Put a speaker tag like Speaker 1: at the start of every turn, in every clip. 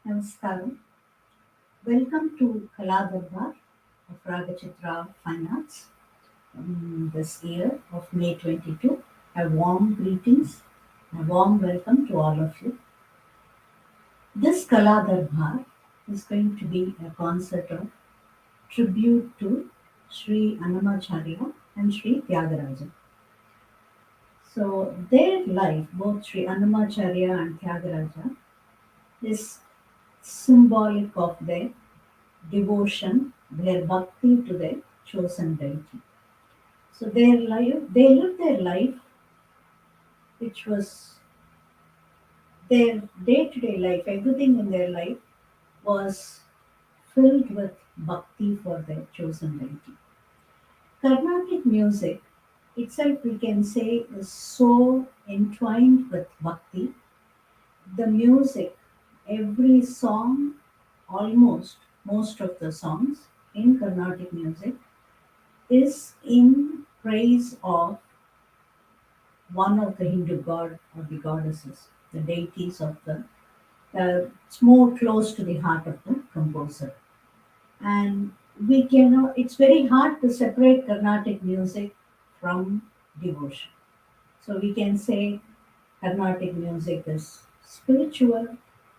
Speaker 1: Namaskaram. Welcome to Kalaa Darbaar of Ragachitra Fine Arts this year of May 22. A warm greetings, a warm welcome to all of you. This Kalaa Darbaar is going to be a concert of tribute to Sri Annamacharya and Sri Thyagaraja. So their life, both Sri Annamacharya and Thyagaraja, is symbolic of their devotion, their bhakti to their chosen deity. So they lived their life, which was their day-to-day life. Everything in their life was filled with bhakti for their chosen deity. Carnatic music itself, we can say, is so entwined with bhakti. The music, every song, almost most of the songs in Carnatic music is in praise of one of the Hindu god or the goddesses, the deities of the. It's more close to the heart of the composer, and we cannot. It's very hard to separate Carnatic music from devotion. So we can say Carnatic music is spiritual,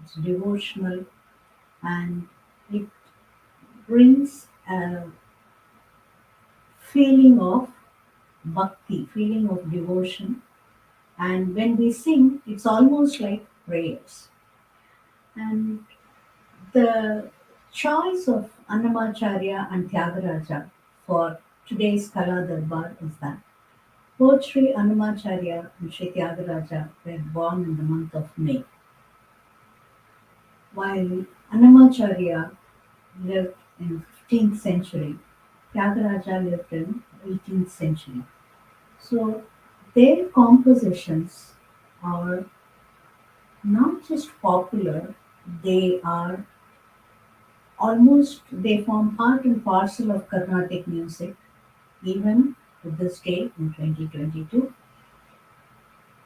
Speaker 1: it's devotional, and it brings a feeling of bhakti, feeling of devotion. And when we sing, it's almost like prayers. And the choice of Annamacharya and Thyagaraja for today's Kala Darbar is that both Sri Annamacharya and Sri Thyagaraja were born in the month of May, while Annamacharya lived in 15th century, Thyagaraja lived in 18th century. So their compositions are not just popular, they are almost they form part and parcel of Carnatic music even to this day in 2022.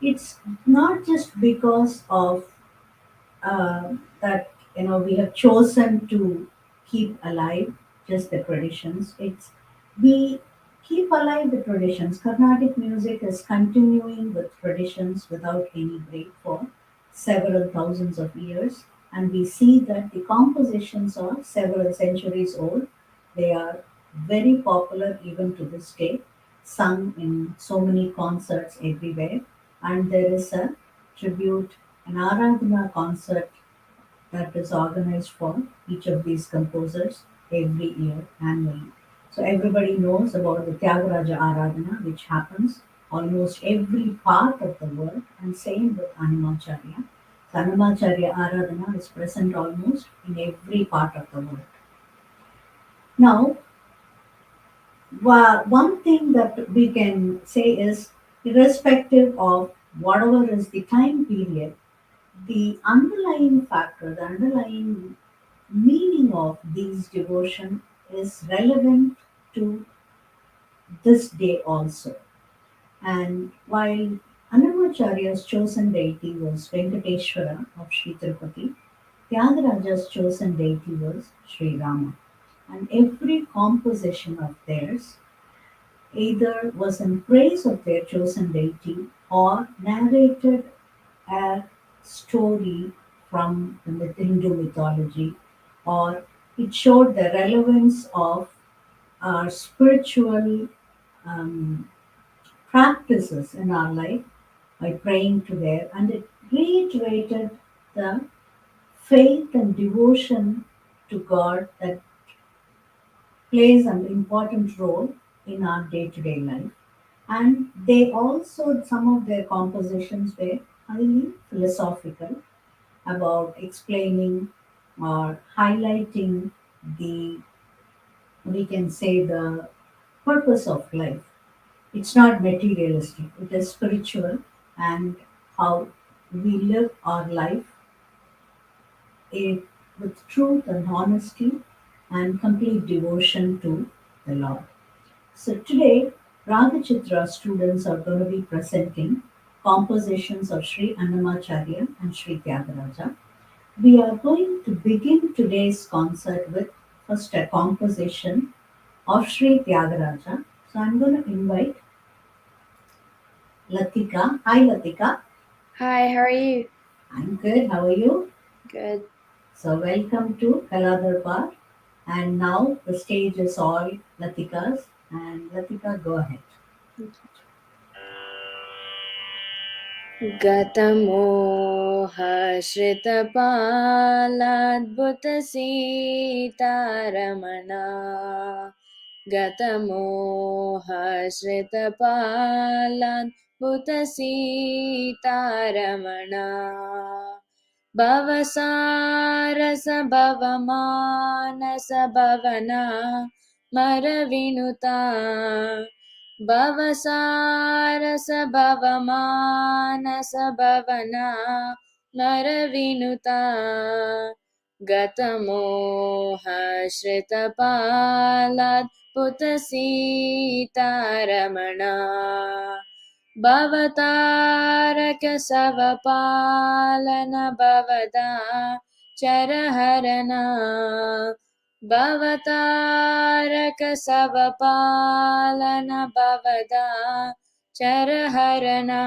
Speaker 1: It's not just because of that we have chosen to keep alive just the traditions. It's we keep alive the traditions. Carnatic music is continuing with traditions without any break for several thousands of years, and we see that the compositions are several centuries old. They are very popular even to this day, sung in so many concerts everywhere, and there is a tribute, an Aradhana concert that is organized for each of these composers every year annually. So everybody knows about the Thyagaraja Aradhana, which happens almost every part of the world, and same with Annamacharya. So Annamacharya Aradhana is present almost in every part of the world. Now, one thing that we can say is, irrespective of whatever is the time period, the underlying factor, the underlying meaning of these devotion is relevant to this day also. And while Annamacharya's chosen deity was Venkateshwara of Sri Tirupati, Tyagaraja's chosen deity was Sri Rama. And every composition of theirs either was in praise of their chosen deity or narrated a story from the Hindu mythology, or it showed the relevance of our spiritual um, practices in our life by praying to there, and it reiterated the faith and devotion to God that plays an important role in our day-to-day life. And they also, some of their compositions were highly philosophical about explaining or highlighting the, we can say, the purpose of life. It's not materialistic, it is spiritual, and how we live our life eh, with truth and honesty and complete devotion to the Lord. So today, Ragachitra students are going to be presenting compositions of Sri Annamacharya and Sri Tyagaraja. We are going to begin today's concert with first a composition of Sri Thyagaraja. So I'm going to invite Latika. Hi Latika.
Speaker 2: Hi, how are you?
Speaker 1: I'm good. How are you?
Speaker 2: Good.
Speaker 1: So welcome to Kalaa Darbaar. And now the stage is all Latika's. And Latika, go ahead.
Speaker 2: गतमोहश्रितपालाद्भुतसीतारमणा गतमोहश्रितपालाद्भुतसीतारमणा भवसारसभवमानसभवना मरविनुता भवसारसभवमानसभवना नरविनुता गतमोहश्रितपालाद्भुतसीतारमणा भवतारकसवपालन भवदा चरहरणा भवतारकसवपालन भवदा चरहरणा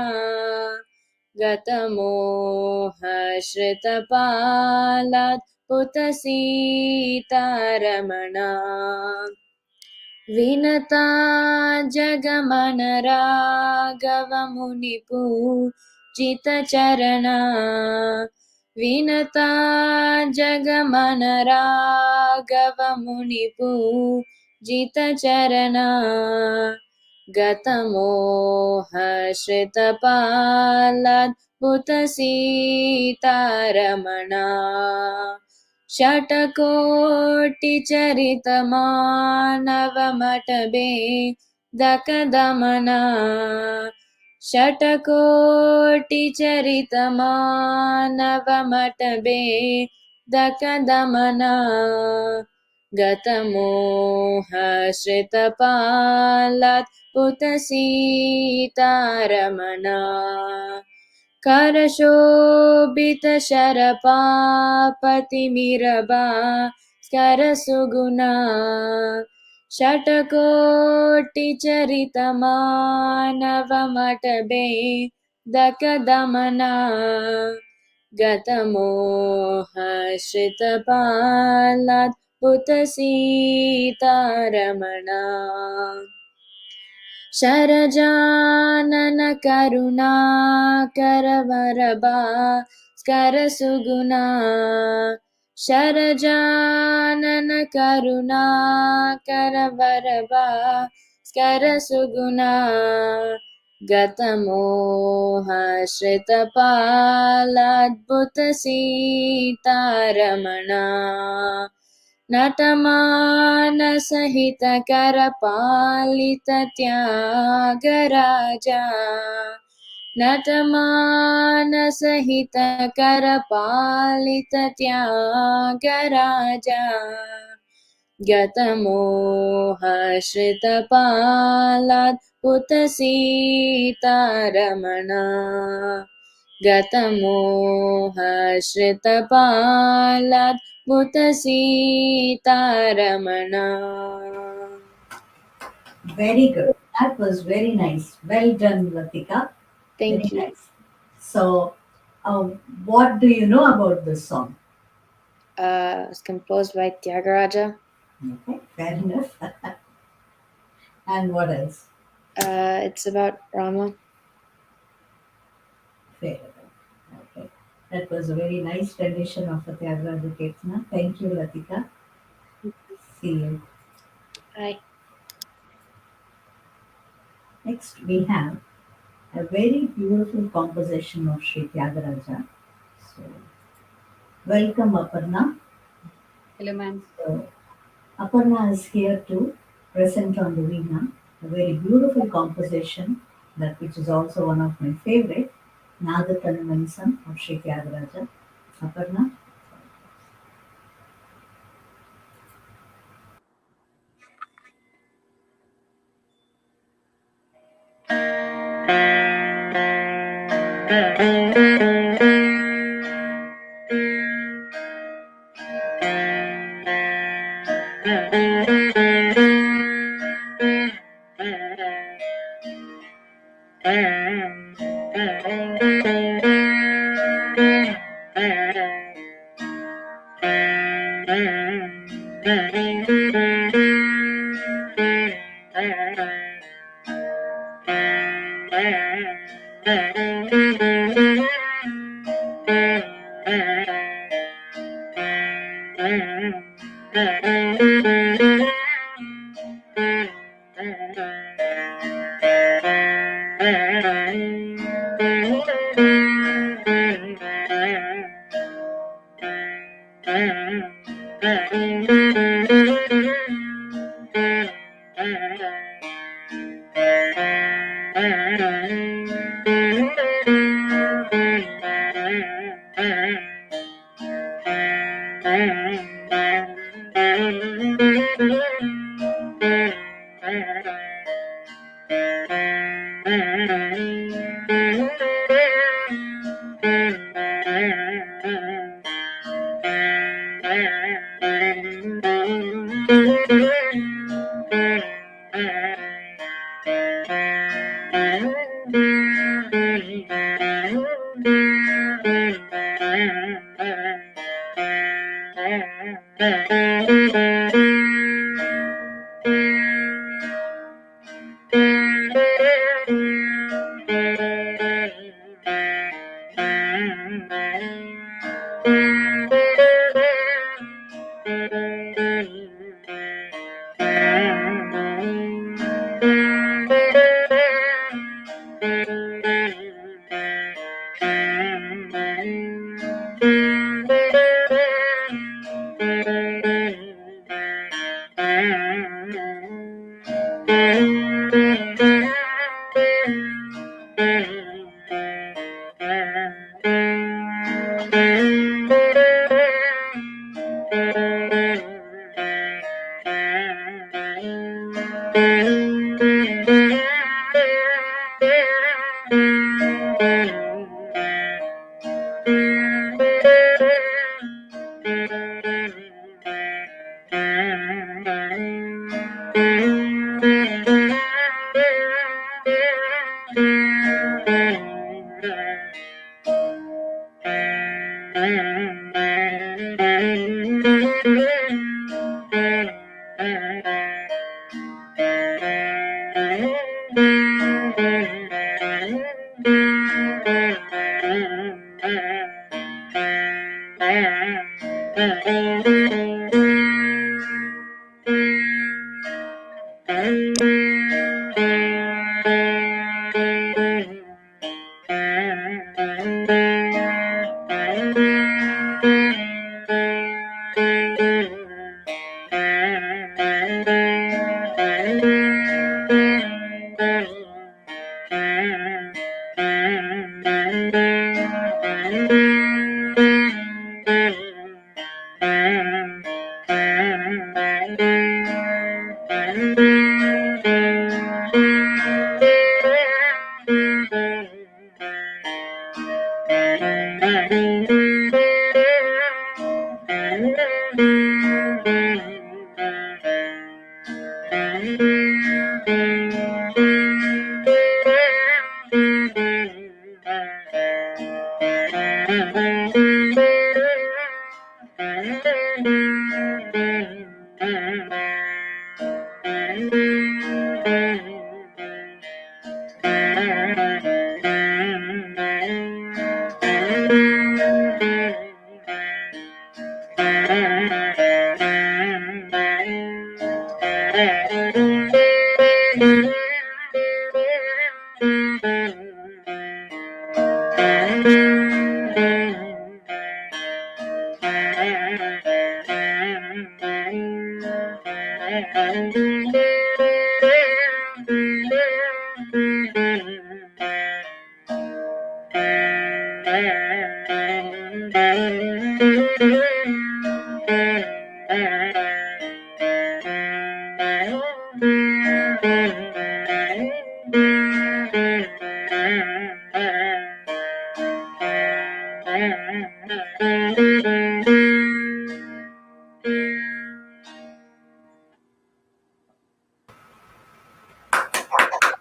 Speaker 2: गतमोहश्रितपालाद्भुतसीतारमणा Vinata जगमनराघवमुनिपूजितचरणा Vinata जगमनराघवमुनिपूजितचरणा गतमोहश्रितपालाद्भुतसीतारमणा शतकोटिचरितमानवमटबे दकदमना शतकोटिचरितमानवमटबे दकदमना गतमोहश्रितपालाद्भुतसीतारमणा करशोभितशरपापतिमिरभा स्करसुगुणा शतकोटिचरितमानवमटबे दकदमना गतमोहश्रितपालाद्भुतसीतारमणा शरजानन करुणाकरवरभा स्करसुगुणा शरजानन करुणाकरवरभा स्करसुगुणा गतमोहश्रितपालाद्भुतसीतारमणा नटमानसहितकरपालितत्यागराजा नटमानसहितकरपालितत्यागराजा गतमोहश्रितपालाद्भुतसीतारमणा गतमोहश्रितपालाद्भुतसीतारमणा.
Speaker 1: Very good. That was very nice. Well done, Latika. Very
Speaker 2: Thank you.
Speaker 1: nice. So, uh, what do you know about this song?
Speaker 2: It was composed by Thyagaraja.
Speaker 1: Okay, fair enough. And what else?
Speaker 2: It's about Rama.
Speaker 1: Fair enough. Okay. That was a very nice rendition of a Thyagaraja Kirtana. Thank you, Latika. See you.
Speaker 2: Hi.
Speaker 1: Next, we have a very beautiful composition of Sri Thyagaraja. So, welcome, Aparna.
Speaker 3: Hello, ma'am.
Speaker 1: So, Aparna is here to present on the veena a very beautiful composition that which is also one of my favorite, Nadatanamanisam of Sri Thyagaraja. Aparna.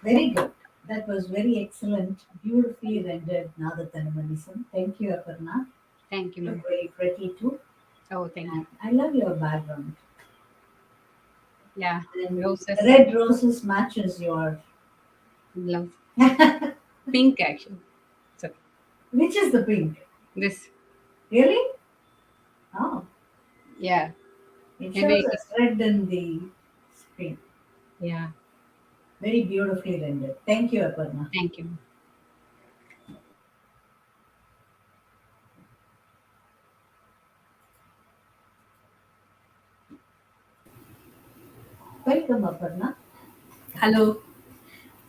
Speaker 1: Very good. That was very excellent, beautifully rendered Nadathanamanism. Thank you, Aparna.
Speaker 3: Thank you,
Speaker 1: You look
Speaker 3: ma'am.
Speaker 1: very pretty too.
Speaker 3: Oh, thank you.
Speaker 1: And I love your background.
Speaker 3: Yeah,
Speaker 1: And
Speaker 3: roses,
Speaker 1: red roses matches your.
Speaker 3: love pink actually. So
Speaker 1: Which is the pink?
Speaker 3: this
Speaker 1: Really? Oh,
Speaker 2: Yeah,
Speaker 1: it shows
Speaker 2: maybe.
Speaker 1: us red in the screen.
Speaker 2: Yeah,
Speaker 1: Very beautifully rendered. Thank you, Aparna.
Speaker 2: thank you.
Speaker 1: Welcome, Aparna.
Speaker 3: Hello.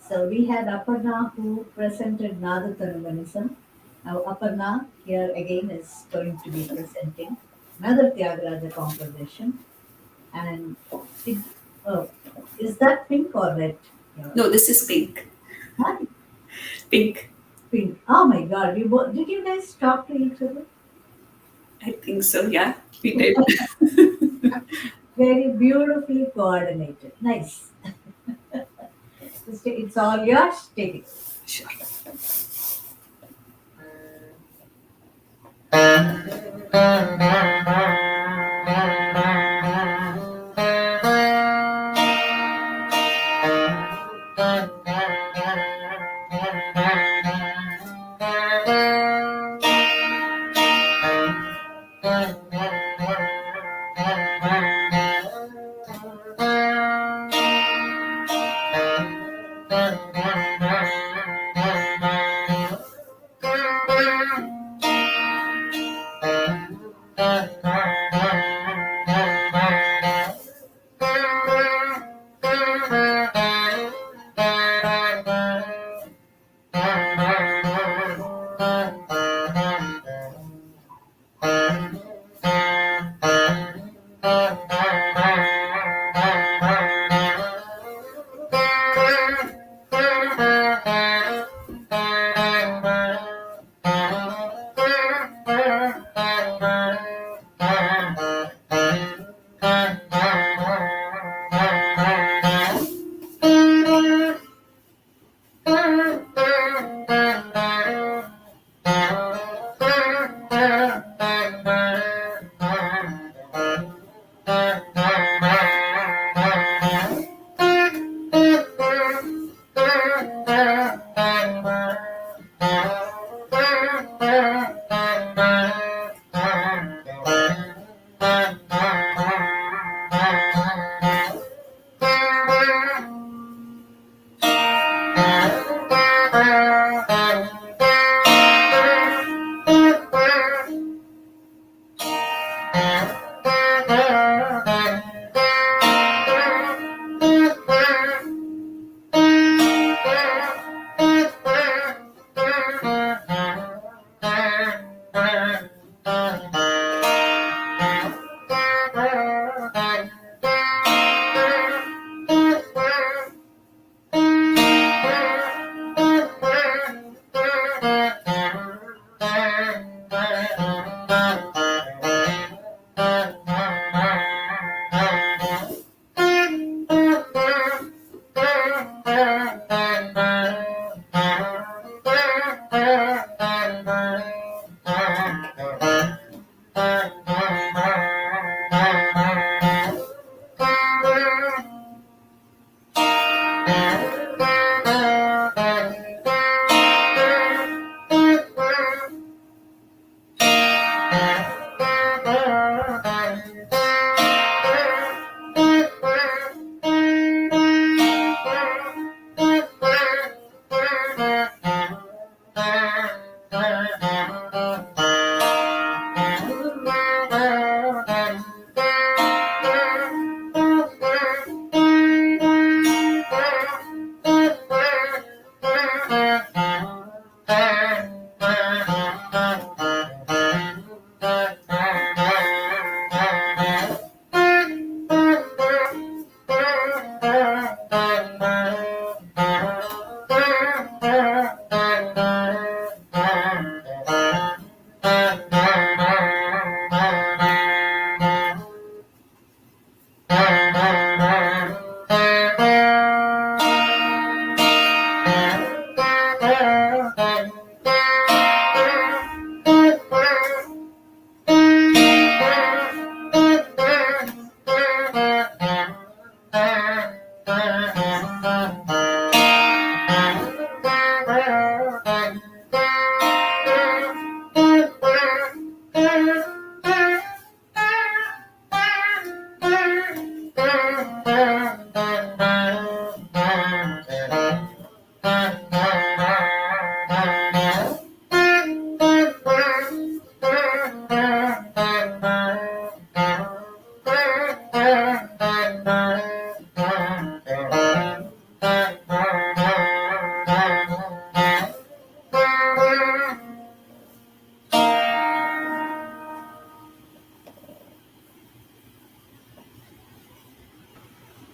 Speaker 1: So we had Aparna who presented Nadatanumanism. Now Aparna here again is going to be presenting another Thyagaraja composition. And it, oh, is that pink or red? Yeah.
Speaker 3: No, this is pink.
Speaker 1: Huh?
Speaker 3: Pink.
Speaker 1: Pink. Oh my God! You both, did you guys talk to each other?
Speaker 3: I think so. Yeah, we did.
Speaker 1: Very beautifully coordinated. Nice. It's all yours. Take it.
Speaker 3: Sure.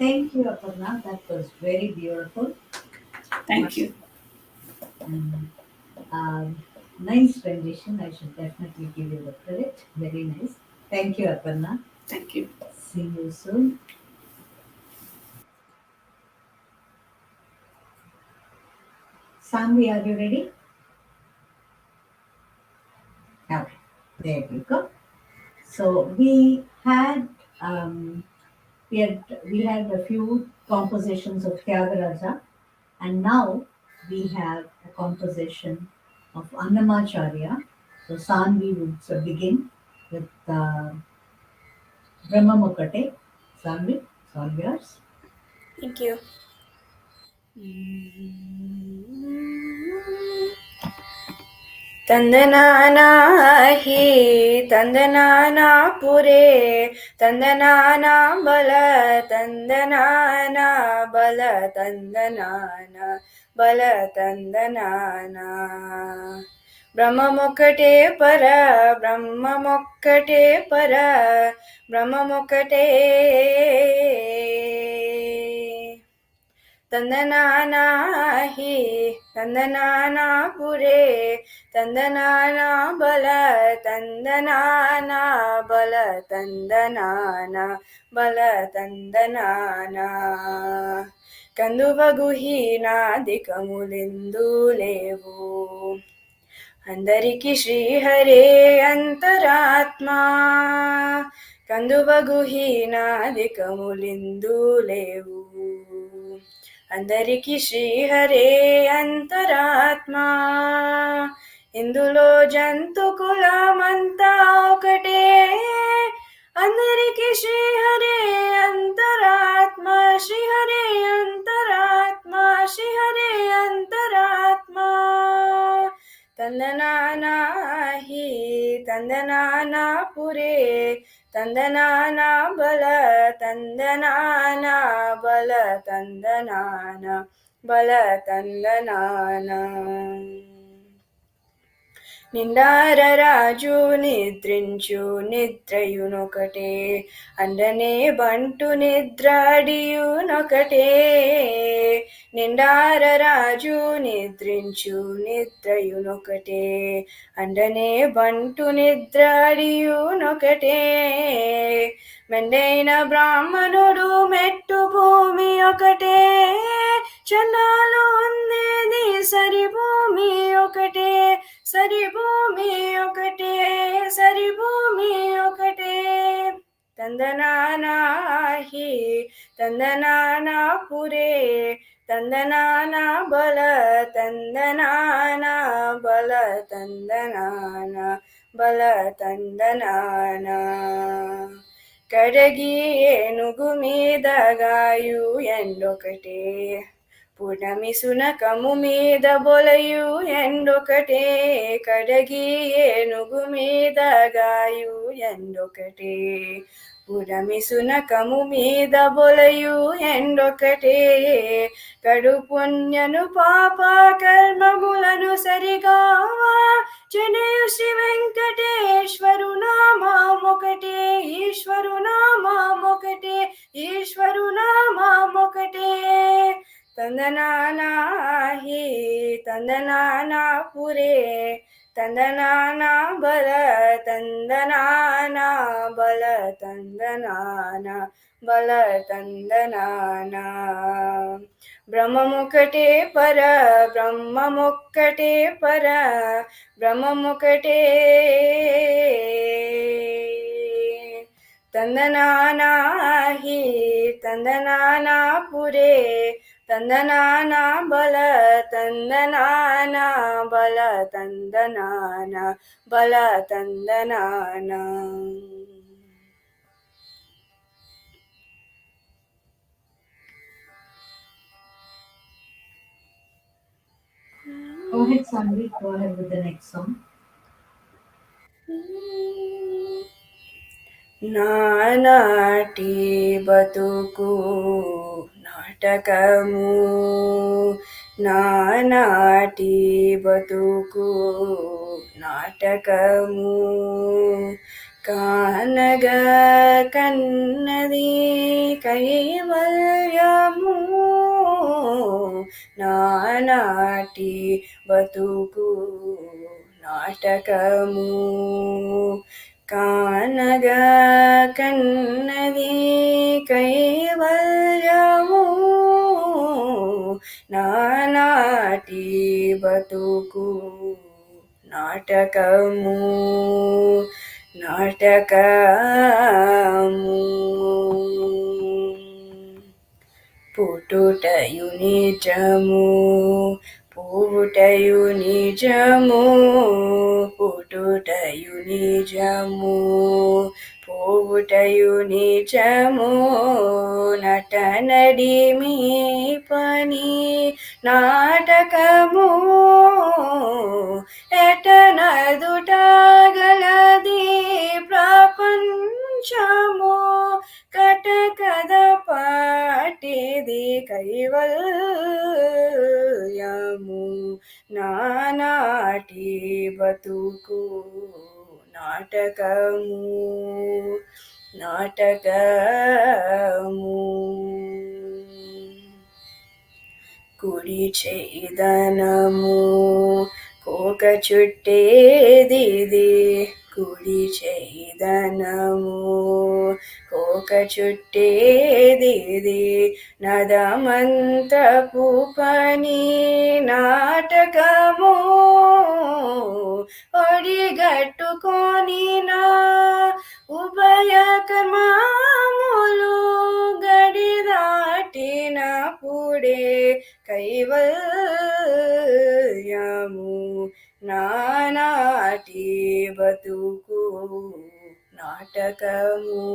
Speaker 1: Thank you, Aparna. That was very beautiful.
Speaker 3: Thank you.
Speaker 1: And nice rendition. I should definitely give you the credit. Very nice. Thank you, Aparna.
Speaker 3: Thank you.
Speaker 1: See you soon. Samvi, are you ready? Okay, there we go. So we had a few compositions of Thyagaraja, and now we have a composition of Annamacharya. So Sanvi would begin with Brahma. Sanvi, it's all yours.
Speaker 2: Thank you. ತಂದನಾನಾ ಹಿ ತಂದನಾನಾ ಪುರೇ ತಂದನಾನಾ ಬಲ ತಂದನಾನಾ ಬಲ ತಂದನಾನಾ ಬಲ ತಂದನಾನಾ ಬ್ರಹ್ಮಮೊಕ್ಕಟೇ ಪರ ಬ್ರಹ್ಮಮೊಕ್ಕಟೇ ಪರ ಬ್ರಹ್ಮಮೊಕ್ಕಟೇ ತಂದನಾನಾ ಹಿ ತಂದನಾನಾ ಪುರೇ ತಂದನಾನಾ ಬಲ ತಂದನಾನಾ ಬಲ ತಂದನಾನಾ ಬಲ ತಂದನಾನಾ కందువగుహీనాదికములెందు లేవు అందరికి శ్రీహరే అంతరాత్మా కందువగుహీనాదికములెందు లేవు అందరికి శ్రీహరే అంతరాత్మా ఇందులో జంతు కులమంతా ఒకటే అందరికి శ్రీహరే అంతరాత్మ శ్రీహరే అంతరాత్మ శ్రీహరే అంతరాత్మ ತಂದನಾನಾ ಹಿ ತಂದನಾನಾ ಪುರೇ ತಂದನಾನಾ ಬಲ ತಂದನಾನಾ ಬಲ ತಂದನಾನಾ ಬಲ ತಂದನಾನಾ నిండార రాజు నిద్రించు నిద్రయునొకటే అండనే బంటు నిద్రాడియునొకటే నిండార రాజు నిద్రించు నిద్రయునొకటే అండనే బంటు నిద్రాడియునొకటే మెండైన బ్రాహ్మణుడు మెట్టు భూమి ఒకటే చన్నాలు ఉందేది సరి భూమి ఒకటే సరి భూమి ఒకటే సరి భూమి ఒకటే ತಂದನಾನಾ ಹಿ ತಂದನಾನಾ ಪುರೇ ತಂದನಾನಾ ಬಲ ತಂದನಾನಾ ಬಲ ತಂದನಾನಾ ಬಲ ತಂದನಾನಾ కడగి ఏనుగు మీద గాయు ఎండొకటే పుడమి సునకము మీద బొలయు ఎండొకటే కడగి ఏనుగు మీద గాయు ఎండొకటే పుడమి సునకము మీద బొలయు ఎండొకటే కడు పుణ్యను పాప కర్మములను సరిగావా చెడయు శ్రీ వెంకటేశ్వరు నామమొకటే ఈశ్వరు నామమొకటే ఈశ్వరు నామమొకటే ತಂದನಾನಾ ಹಿ ತಂದನಾನಾ ಪುರೇ ತಂದನಾನಾ ಬಲ ತಂದನಾನಾ ಬಲ ತಂದನಾನಾ ಬಲ ತಂದನಾನಾ ಬ್ರಹ್ಮಮೊಕ್ಕಟೇ ಪರ ಬ್ರಹ್ಮಮೊಕ್ಕಟೇ ಪರ ಬ್ರಹ್ಮಮೊಕ್ಕಟೇ ತಂದನಾನಾ ಹಿ ತಂದನಾನಾ ಪುರೇ ತಂದನಾನಾ ಬಲ ತಂದನಾನಾ ಬಲ ತಂದನಾನಾ ಬಲ ತಂದನಾನಾ
Speaker 1: Go ahead, Sanvi. Go ahead with the next song.
Speaker 2: నానాటి బతుకు నాటకము నానాటి బతుకు నాటకము కానగ కన్నది కైవల్యము నానాటి బతుకు నాటకము కానగ కన్నది కైవల్యము నానాటి బతుకు నాటకము నాటకము పుట్టుటయు నిజము పోవుటయు నిజము పుట్టుటయు నిజము పోవుటయు నిజము నటనడి మీ పని నాటకము ఎటనదుటగలది ప్రపంచము కటకద పాటిది కైవల్యము నానాటి బతుకు నాటకము నాటకము కుడి చేదనము కోక చుట్టేదిది కుడి చేదనము కోక చుట్టేదిది నదమంతపు పని నాటకము ఒడిగట్టుకొని నా ఉభయ కర్మములు గడి దాటినప్పుడే కైవల్యము నానాటి బతుకు నాటకము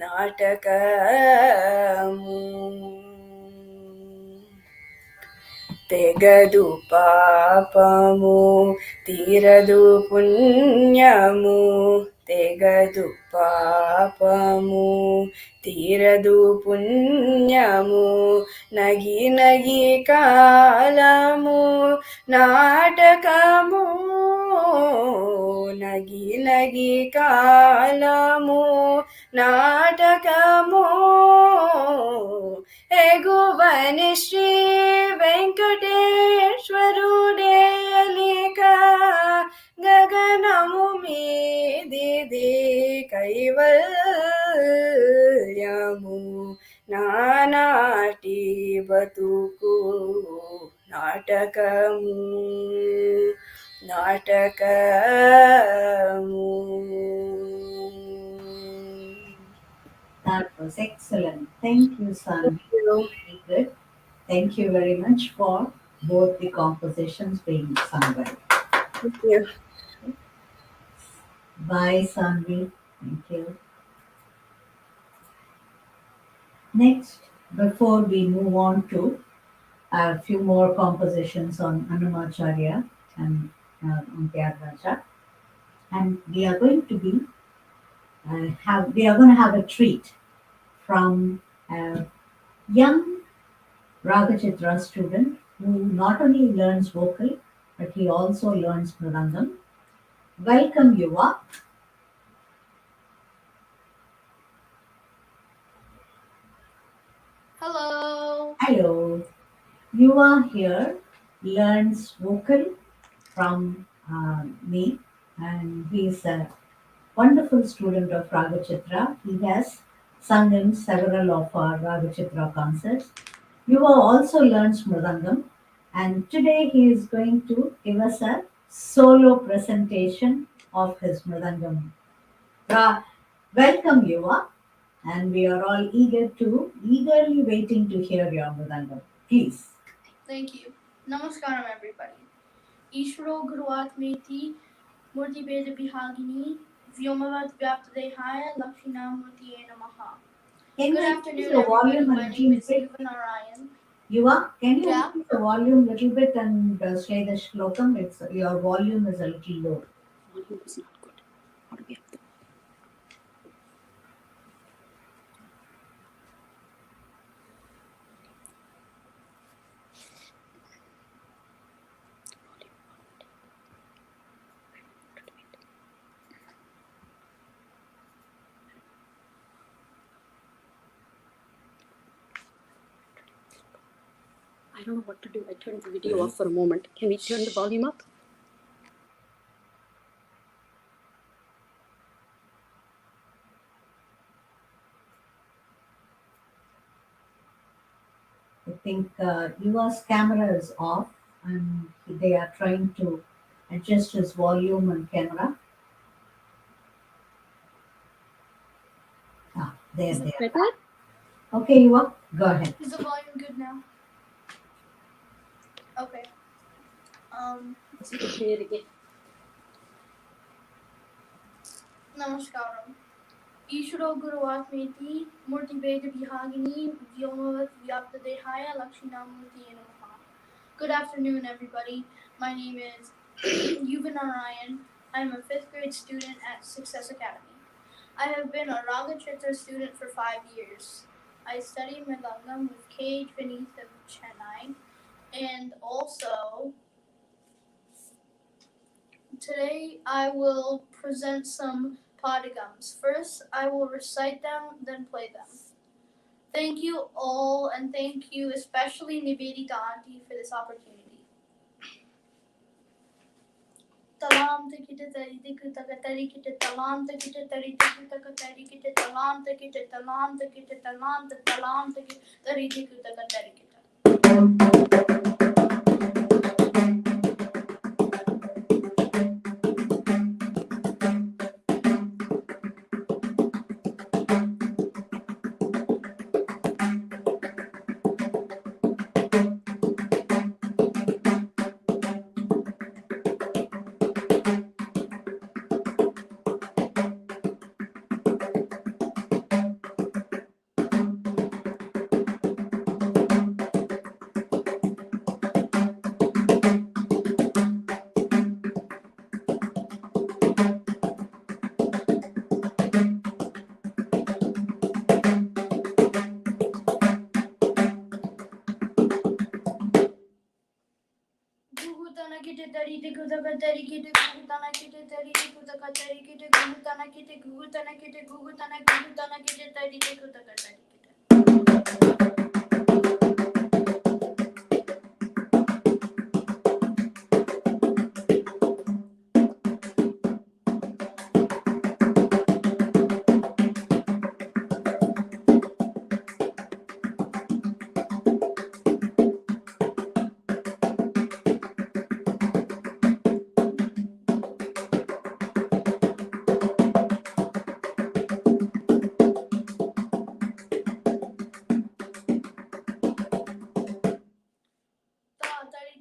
Speaker 2: నాటకము తెగదు పాపము తీరదు పుణ్యము తెగదు పాపము తీరదు పుణ్యము నగి నగి కాలము నాటకము నగి నగి కాలము నాటకము ఎగువని శ్రీ వెంకటేశ్వరుడే అలిక గగనము మీదిది కైవల్యము నానాటి బతుకు నాటకము నాటకము.
Speaker 1: That was excellent. Thank you, Sanvi. Very good. Thank you very much for both the compositions being sung well.
Speaker 2: Thank you.
Speaker 1: Bye, Sanvi. Thank you. Next, before we move on to a few more compositions on Annamacharya and on Thyagaraja, and we are going to have a treat from a young Ragachitra student who not only learns vocal but he also learns mridangam. Welcome, Yuva.
Speaker 4: Hello.
Speaker 1: Hello. Yuva here learns vocal from me, and he is a wonderful student of Ragachitra. He has sung in several of our Ragachitra concerts. Yuva also learns mridangam, and today he is going to give us a solo presentation of his mridangam. Welcome, Yuva, and we are all eagerly waiting to hear your mridangam. Please.
Speaker 4: Thank you. Namaskaram, everybody. Ishvaro Guruat Meti Murti Veda Bihagini Vyomavad Vyaptadehaya Lakshina Murtiye Namaha.
Speaker 1: Can
Speaker 4: Good
Speaker 1: you
Speaker 4: afternoon,
Speaker 1: increase the
Speaker 4: everybody.
Speaker 1: volume a
Speaker 4: My name
Speaker 1: little
Speaker 4: is
Speaker 1: bit?
Speaker 4: Yuva Narayan.
Speaker 1: Yuva, can you
Speaker 4: Yeah.
Speaker 1: increase the volume a little bit and say the shlokam? Your volume is a little low.
Speaker 3: Volume is not good. How do we have to? I don't know what to do. I turned the video off for a moment. Can we turn the volume up?
Speaker 1: I think Yuva's camera is off and they are trying to adjust his volume and camera. There
Speaker 3: Is
Speaker 1: they
Speaker 3: it
Speaker 1: are.
Speaker 3: better?
Speaker 1: Okay, Yuva, go ahead.
Speaker 4: Is the volume good now? Okay.
Speaker 3: Let's see if we play it again.
Speaker 4: Namaskaram. Ishro Guruvatmeti Murti Veda Vihagini Vyomavat Vyaptadehaya Lakshinamurti Namaha. Good afternoon, everybody. My name is Yuvanarayan. I am a 5th grade student at Success Academy. I have been a Raga Chitra student for 5 years. I study Mridangam with K. Vinith of Chennai, and also today I will present some padigams. First, I will recite them, then play them. Thank you all, and thank you especially Nivedita Auntie for this opportunity. Talam takita tari tiku taka tari kita talam takita tari tiku taka tari kita talam takita talam takita talam takita tari tiku taka tari kita. Gugutana kita tari tiku taka tari kita gugutana kita tari tiku taka tari kita gugutana kita gugutana kita gugutana kita tari tiku taka tari kita.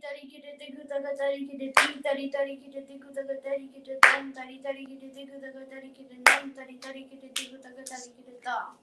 Speaker 4: Tari kita tiku taka tari kita tari kita tiku taka tari kita tam tari kita tiku taka tari kita nam tari kita tiku taka tari kita ta.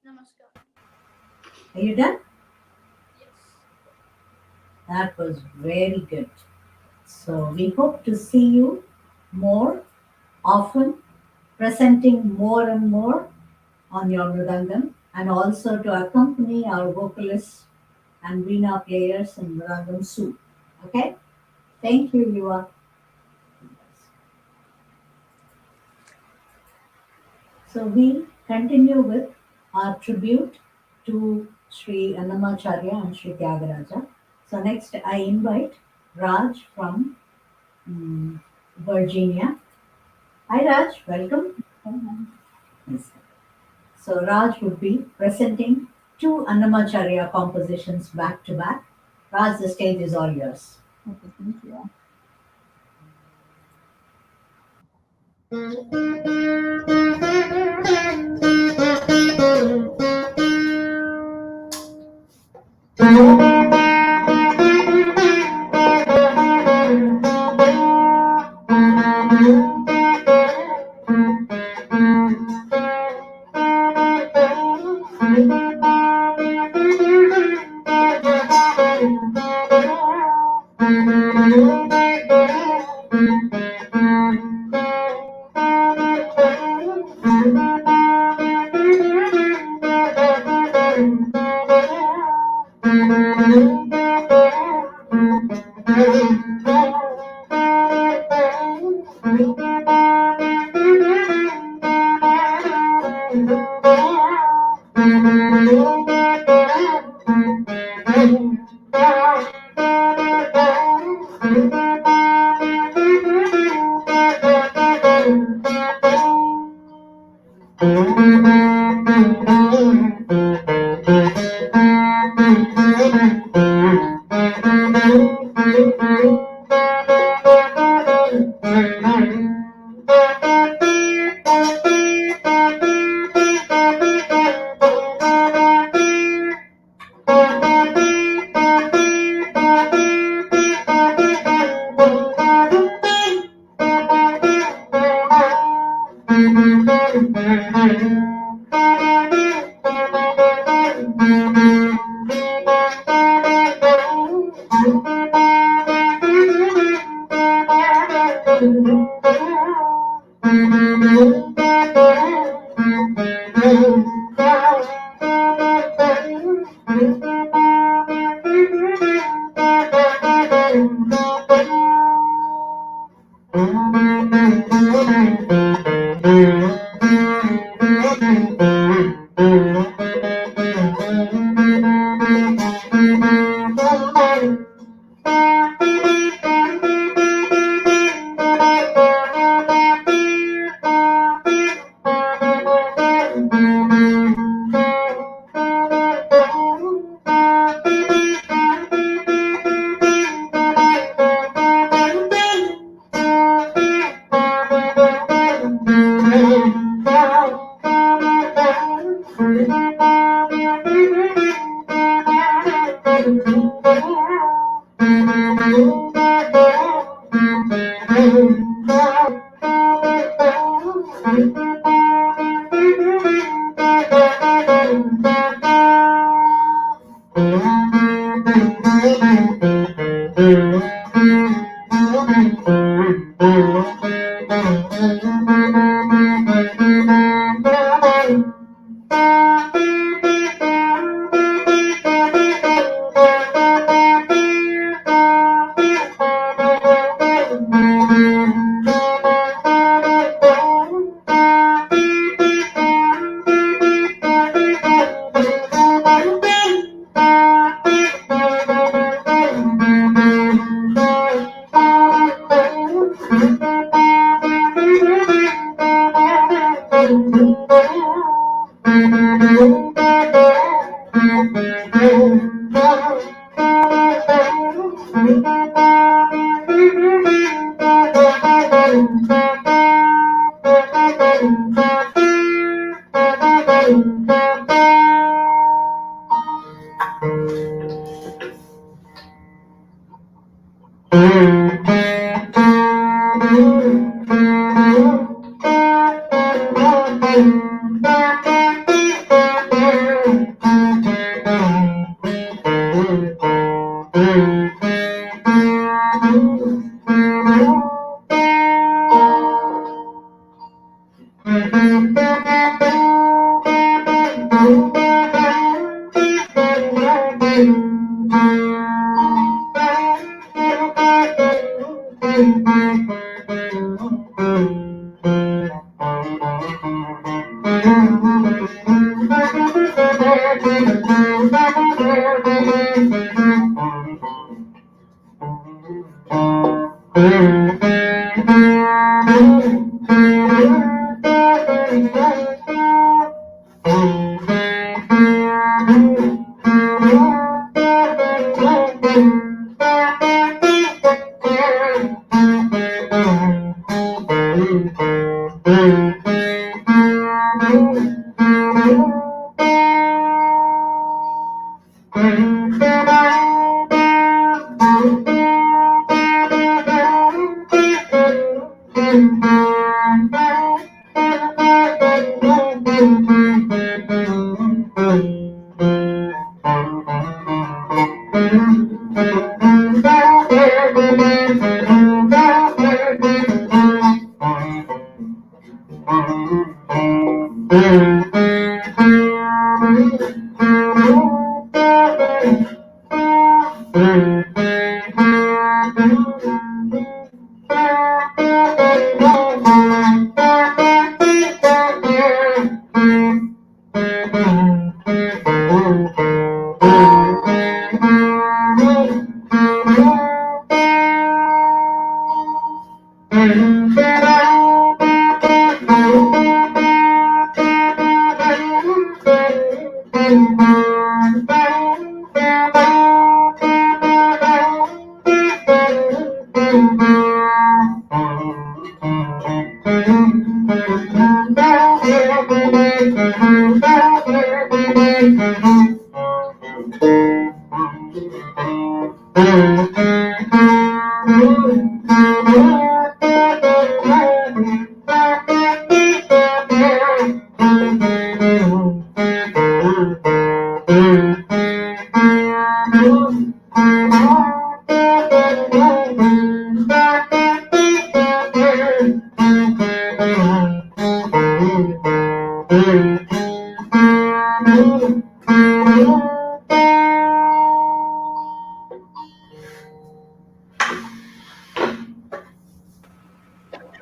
Speaker 4: Namaskar.
Speaker 1: Are you done?
Speaker 4: Yes.
Speaker 1: That was very good. So we hope to see you more often, presenting more and more on your mridangam, and also to accompany our vocalists and veena players in mridangam soon. Okay? Thank you, Yuva. So we continue with our tribute to Sri Annamacharya and Sri Thyagaraja. So next I invite Raj from Virginia. Hi Raj, welcome. Yes. So Raj would be presenting 2 Annamacharya compositions back to back. Raj, the stage is all yours.
Speaker 5: Okay, thank you.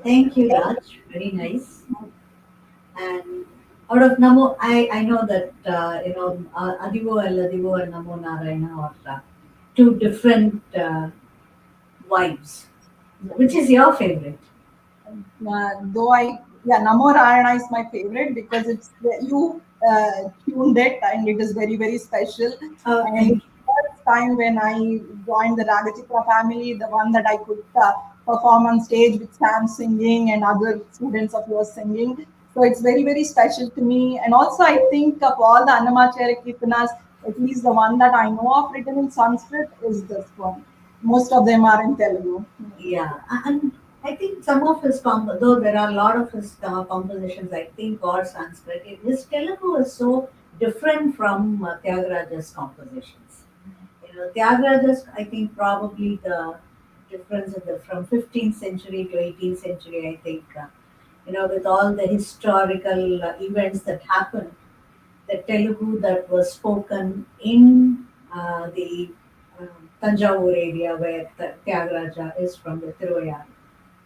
Speaker 1: Thank you, Raj. Very nice. And out of Namo, I know that Adivo and Ladivo and Namo Narayana are two different vibes. Which is your favorite?
Speaker 5: Though Namo Narayana is my favorite because it's you tuned it and it is very very special.
Speaker 1: Oh,
Speaker 5: And
Speaker 1: thank
Speaker 5: it's the first time when I joined the Ragachitra family, the one that I could perform on stage with Sam singing and other students of yours singing. So it's very very special to me. And also I think of all the Annamacharya Kirtanas, at least the one that I know of written in Sanskrit is this one. Most of them are in Telugu.
Speaker 1: Yeah, and I think some of his though there are a lot of his compositions, I think, are Sanskrit. His Telugu is so different from Tyagaraja's compositions. Tyagaraja's, I think, probably the difference in from 15th century to 18th century. I think, with all the historical events that happened, the Telugu that was spoken in the Tanjavur area where Thyagaraja is from, the Tiruvayar,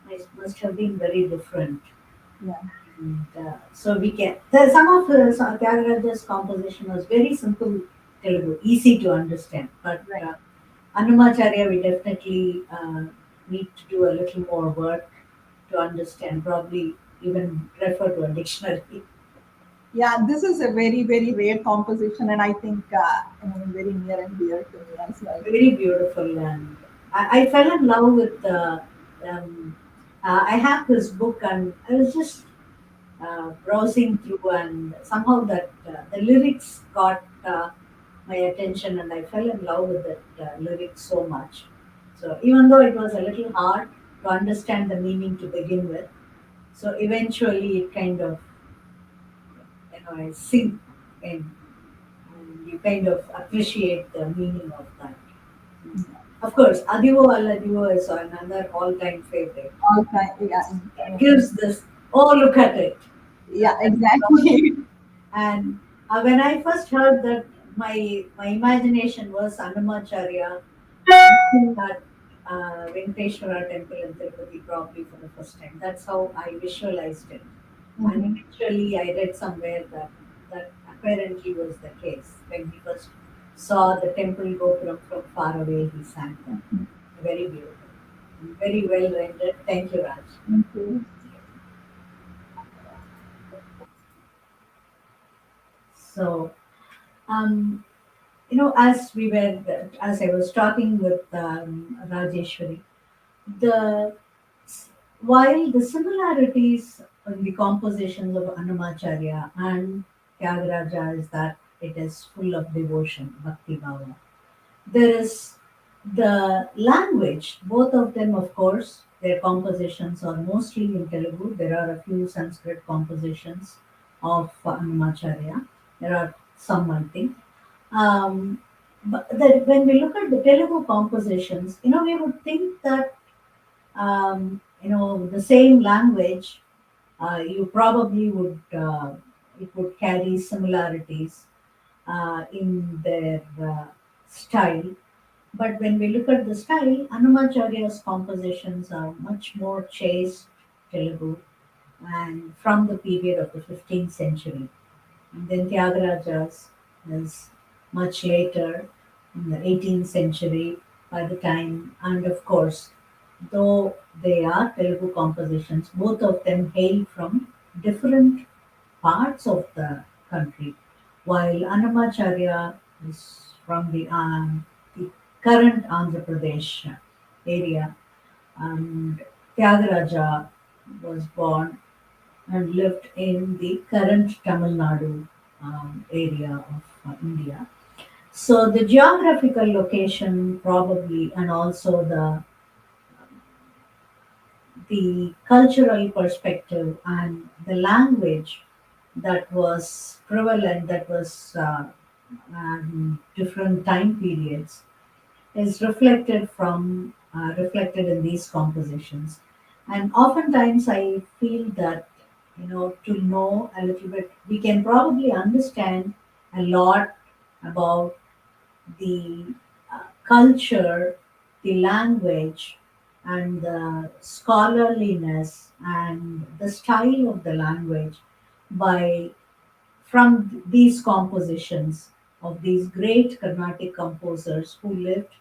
Speaker 1: it must have been very different.
Speaker 5: Yeah.
Speaker 1: And, so we can. Some of Tyagaraja's composition was very simple Telugu, easy to understand. But Annamacharya, we definitely need to do a little more work to understand. Probably even refer to a dictionary.
Speaker 5: Yeah, this is a very, very rare composition, and I think very near and dear to me as well.
Speaker 1: Very beautiful, and I fell in love with the. Um, I have this book, and I was just browsing through, and somehow that the lyrics got my attention, and I fell in love with that lyrics so much. So even though it was a little hard to understand the meaning to begin with, so eventually it kind of I sink in, and you kind of appreciate the meaning of that. Of course, Adivo Aladivo is another all-time favorite.
Speaker 5: All time, yeah,
Speaker 1: It gives this, oh, look at it.
Speaker 5: yeah, exactly.
Speaker 1: And when I first heard that, my imagination was Annamacharya at Venkateshwara temple in Tirupati probably for the first time. That's how I visualized it. And eventually I read somewhere that apparently was the case. When he first saw the temple Gopuram from far away, he sang that. Very beautiful. Very well rendered. Thank you, Raj.
Speaker 5: Thank you.
Speaker 1: So, um, as I was talking with Rajeshwari, the while the similarities in the compositions of Annamacharya and Tyagaraja is that it is full of devotion, bhakti bhava. There is the language, both of them, of course, their compositions are mostly in Telugu. There are a few Sanskrit compositions of Annamacharya. There are some, I think. Um, but when we look at the Telugu compositions, we would think that the same language, you probably would it would carry similarities in their style. But when we look at the style, Annamacharya's compositions are much more chaste Telugu and from the period of the 15th century. And then Thyagaraja's is much later in the 18th century by the time, and of course, though they are Telugu compositions, both of them hail from different parts of the country. While Annamacharya is from the current Andhra Pradesh area, and Tyagaraja was born and lived in the current Tamil Nadu area of India. So the geographical location probably, and also the cultural perspective and the language that was prevalent, that was different time periods, is reflected in these compositions. And oftentimes I feel that, to know a little bit, we can probably understand a lot about the culture, the language, and the scholarliness and the style of the language by from these compositions of these great Carnatic composers who lived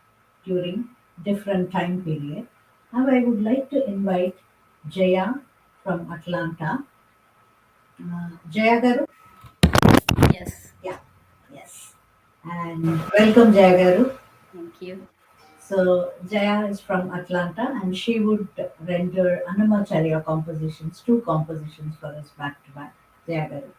Speaker 1: during different time period. Now I would like to invite Jaya from Atlanta. Jaya Garu?
Speaker 6: Yes,
Speaker 1: Yeah, yes. And welcome Jaya Garu.
Speaker 6: thank you.
Speaker 1: So Jaya is from Atlanta and she would render Annamacharya compositions, two compositions for us back to back. Jaya Garu.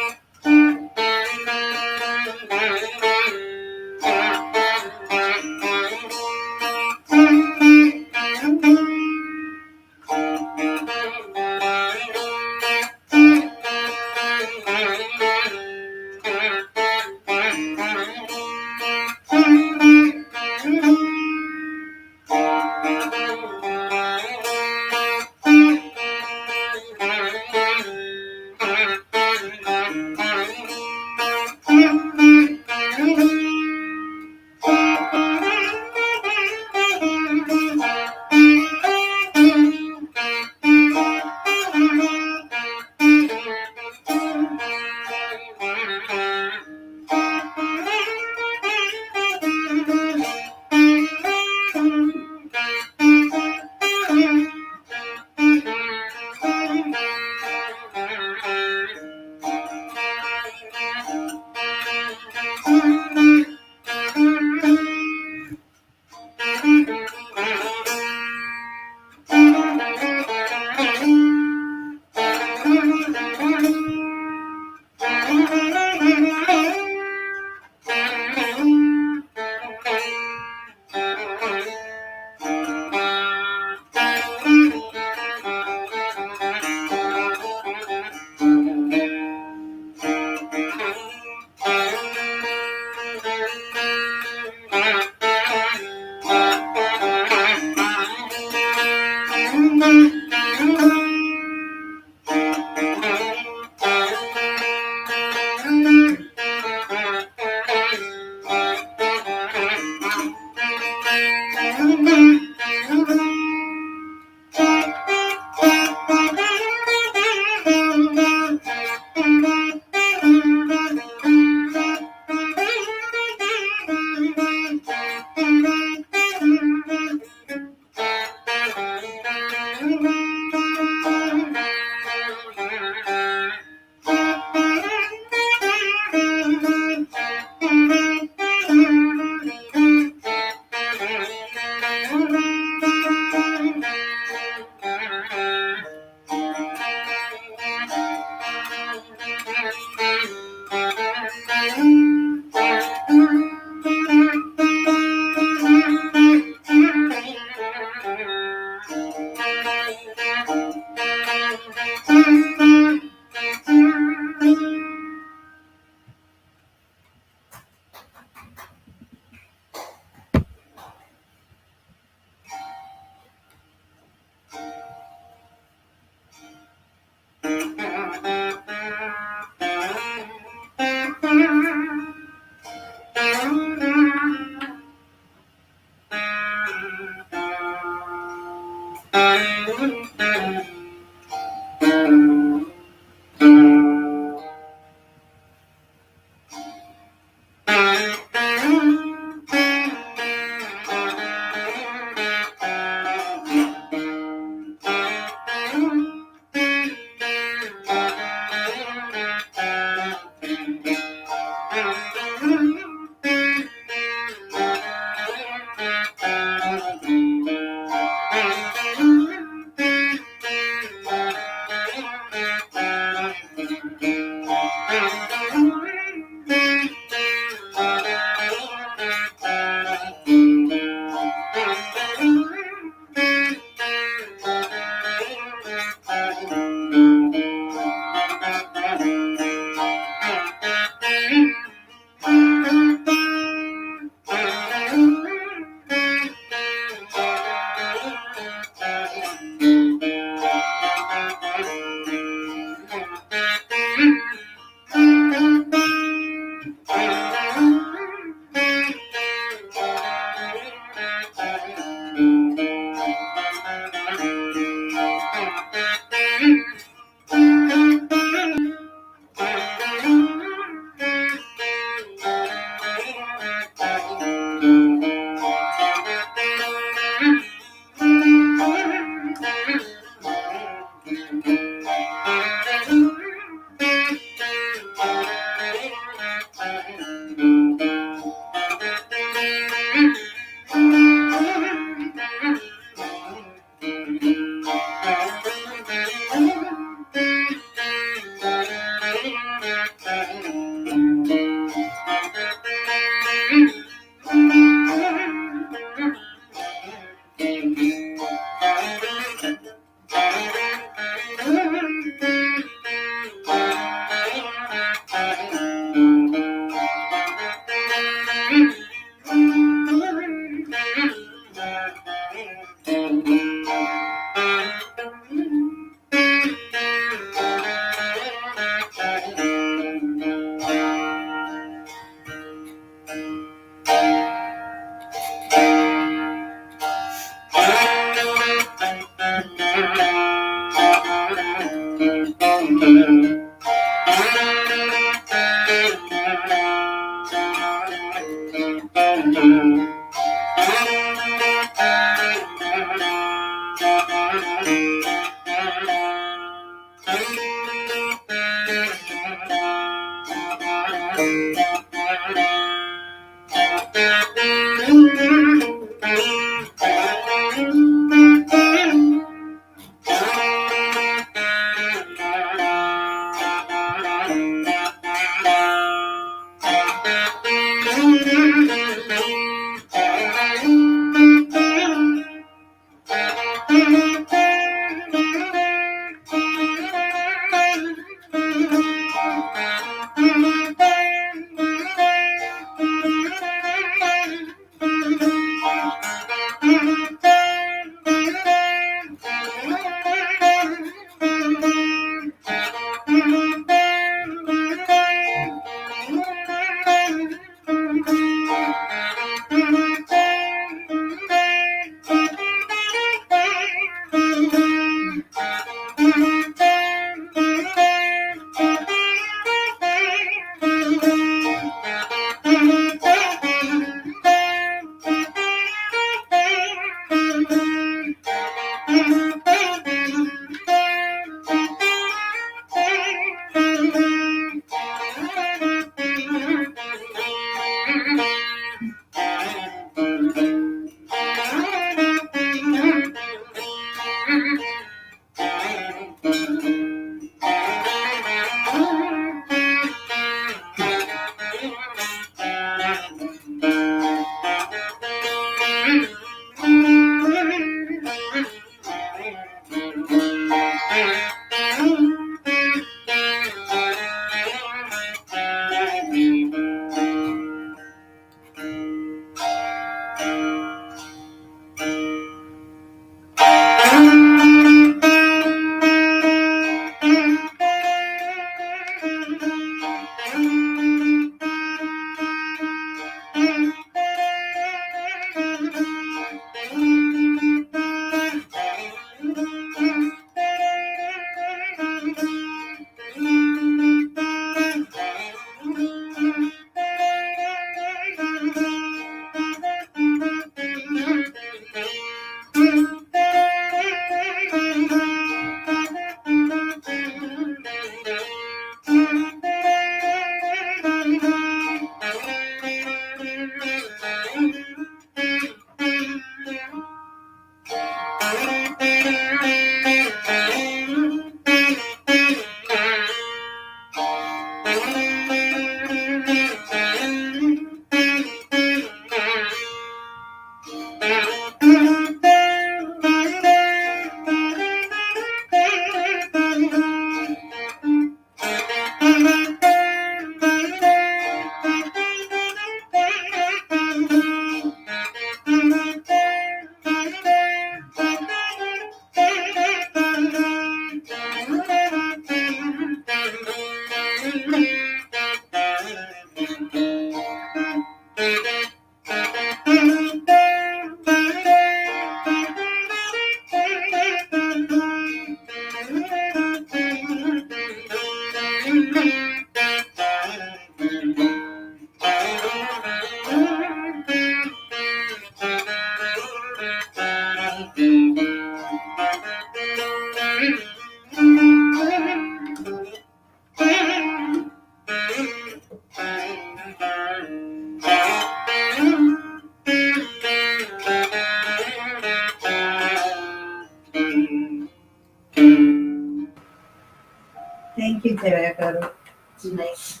Speaker 1: Thank you, Thyagaraja. It's nice.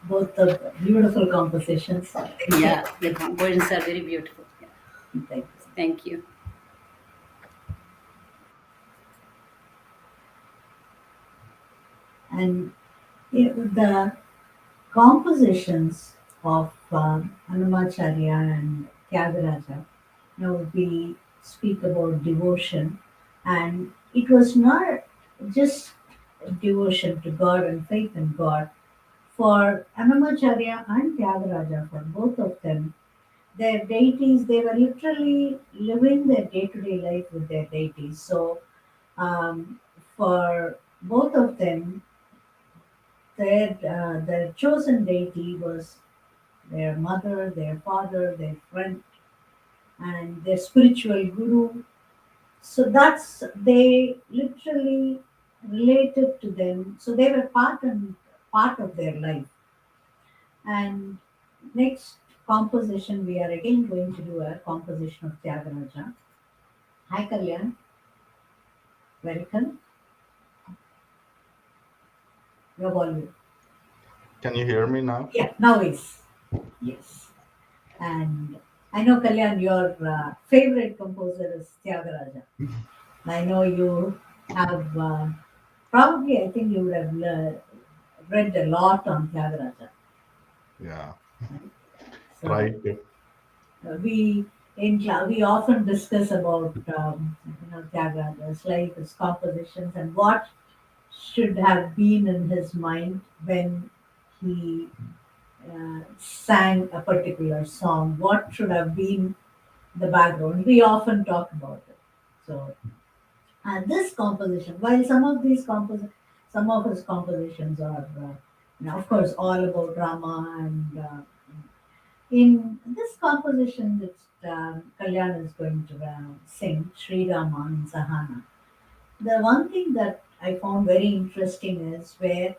Speaker 1: Both the beautiful compositions.
Speaker 6: Yeah, the compositions are very beautiful. Yeah.
Speaker 1: Thank you.
Speaker 6: Thank you.
Speaker 1: And the compositions of Annamacharya and Thyagaraja, we speak about devotion, and it was not just devotion to God and faith in God. For Annamacharya and Thyagaraja, for both of them, their deities, they were literally living their day to day life with their deities. So, um, for both of them, their chosen deity was their mother, their father, their friend, and their spiritual guru. So that's they literally related to them. So they were part of their life. And next composition, we are again going to do a composition of Tyagaraja. Hi Kalyan, welcome. Your volume.
Speaker 7: Can you hear me now?
Speaker 1: Yeah, now is yes. And I know Kalyan, your favorite composer is Tyagaraja. I know you have probably, I think you would have read a lot on Thyagaraja.
Speaker 7: Yeah.
Speaker 1: So
Speaker 7: Right.
Speaker 1: we often discuss about Tyagaraja's life, his compositions, and what should have been in his mind when he sang a particular song. What should have been the background? We often talk about it. So and this composition, while some of his compositions are, of course, all about drama, and in this composition that Kalyan is going to sing Sri Rama in Sahana. The one thing that I found very interesting is where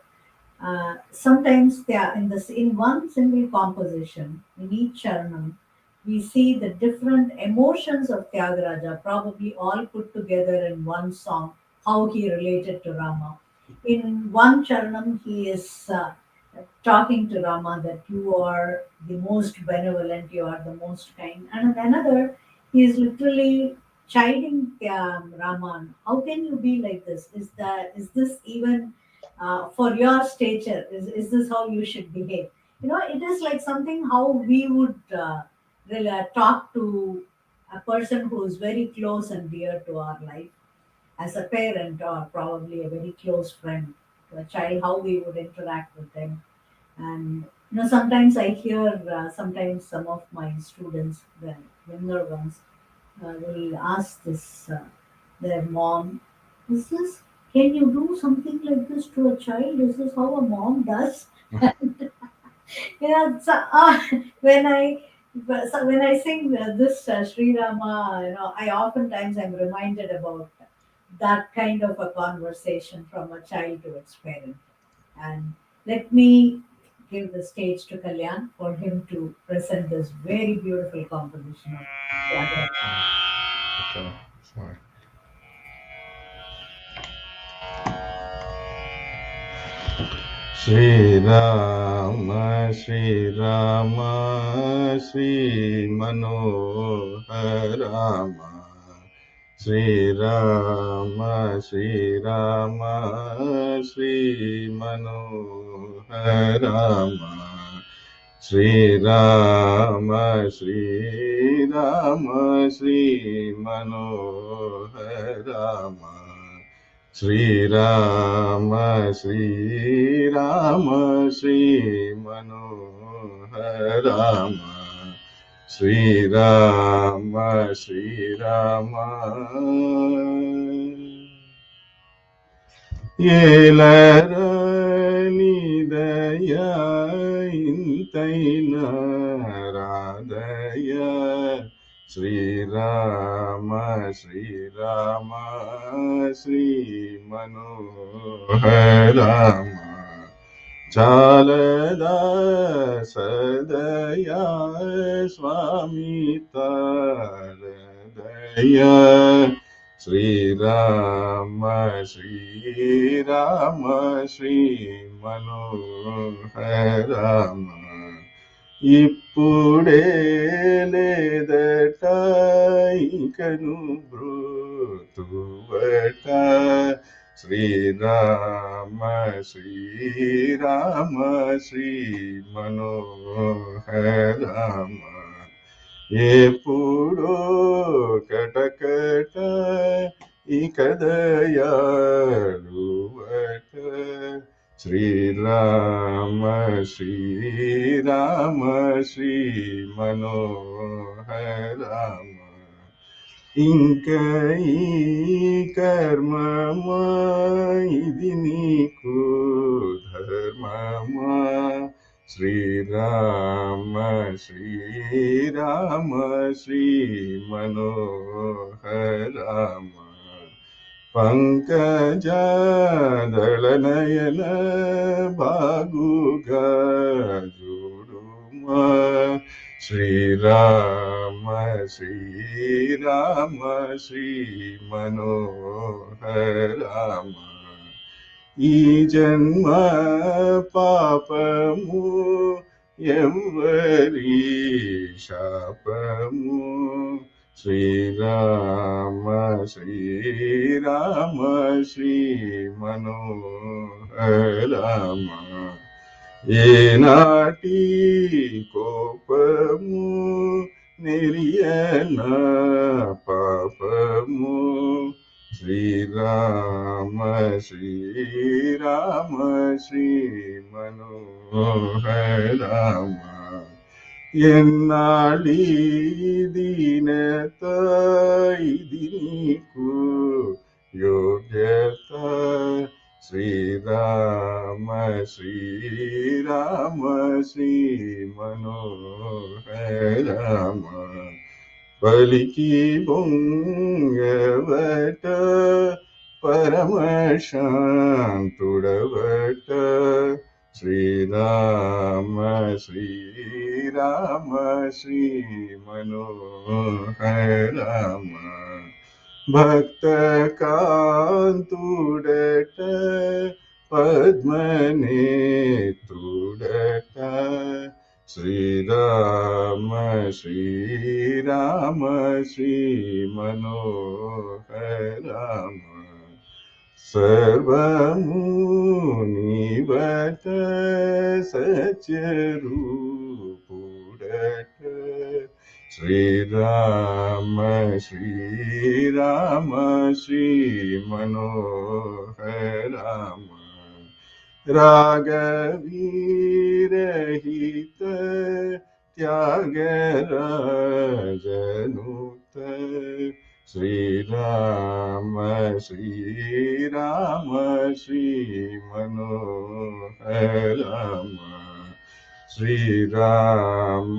Speaker 1: sometimes they are in one single composition, in each charanam, we see the different emotions of Tyagaraja, probably all put together in one song, how he related to Rama. In one charanam, he is talking to Rama that you are the most benevolent, you are the most kind. And in another, he is literally chiding Raman. How can you be like this? Is this even for your stature? Is this how you should behave? It is like something how we would talk to a person who is very close and dear to our life, as a parent or probably a very close friend to a child, how we would interact with them. And sometimes I hear sometimes some of my students, the younger ones, will ask their mom, is this, can you do something like this to a child? Is this how a mom does? So, when I sing this Sri Rama, I oftentimes am reminded about that kind of a conversation from a child to its parent. And let me give the stage to Kalyan for him to present this very beautiful composition of Tyagaraja.
Speaker 7: Okay. Sorry. Shri Rama, Shri Rama, Shri Manohar Rama. Shri Rama, Shri Rama, Shri Manohar Rama. Shri Rama, Shri Rama, Shri Manohar Rama. Shri Rama, Shri Rama, Shri Manohar Rama. Shri Rama, Shri Rama. Yelaranidaya intaina radaya. Shri Rama, Shri Rama, Shri Manohar Rama. Chalada Sadaya Swami Taradaya. Rama, Shri Rama, Shri Manoharama. ఇప్పుడే లేదట ఇకను బ్రోతువట శ్రీరామ శ్రీరామ శ్రీ మనోహరామ ఎప్పుడో కటకట ఇక దయాళువట శ్రీరామ శ్రీరామ శ్రీ మనోహరామ ఇంక ఈ కర్మమా ఇది నీకు ధర్మమా శ్రీరామ శ్రీరామ శ్రీ మనోహరామ పంకజదళనయన బాగుగా చూడుమా శ్రీరామ శ్రీరామ శ్రీ మనోహరామ ఈ జన్మ పాపము ఎవ్వరి శాపము శ్రీరామ శ్రీరామ శ్రీ మనోహరామ ఏనాటి కోపము నిర్యన పాపము శ్రీరామ శ్రీరామ శ్రీ మనోహరామ ఎన్నాళి దీనత ఇది నీకు యోగ్యత శ్రీరామ శ్రీరామ శ్రీ మనోహరామ పలికి బొంగవట పరమశాంతుడవట శ్రీరామ శ్రీరామ శ్రీ మనోహరామ భక్త కాంతుడట పద్మనేత్రుడట శ్రీరామ శ్రీరామ శ్రీ మనోహరామ సర్వము నీవట సత్యరూపుడట Srirama Srirama Shri మనోహరామ రాగవీరహిత Tyagarajanuta Srirama Srirama Shri మనోహరామ Srirama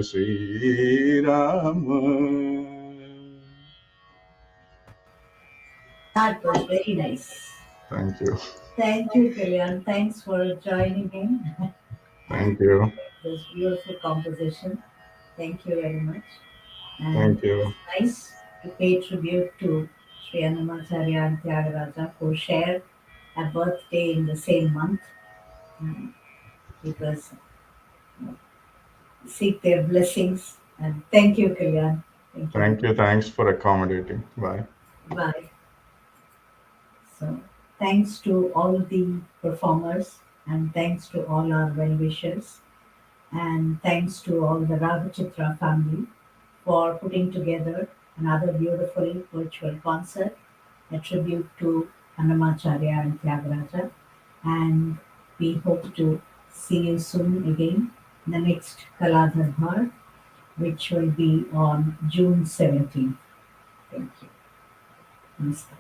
Speaker 7: Srirama.
Speaker 1: That was very nice.
Speaker 7: Thank you.
Speaker 1: Thank you, Kalyan. Thanks for joining in.
Speaker 7: Thank you.
Speaker 1: This beautiful composition. Thank you very much. And
Speaker 7: Thank you.
Speaker 1: it's nice to pay tribute to Sri Annamacharya and Thyagaraja who shared a birthday in the same month. Because seek their blessings. And thank you, Kalyan. Thank you.
Speaker 7: Thank you. Thanks for accommodating. Bye.
Speaker 1: Bye. So, thanks to all the performers, and thanks to all our well-wishers, and thanks to all the Ragachitra family for putting together another beautiful virtual concert, a tribute to Annamacharya and Thyagaraja. And we hope to see you soon again in the next Kalaa Darbaar, which will be on June 17th. Thank you. Namaskar.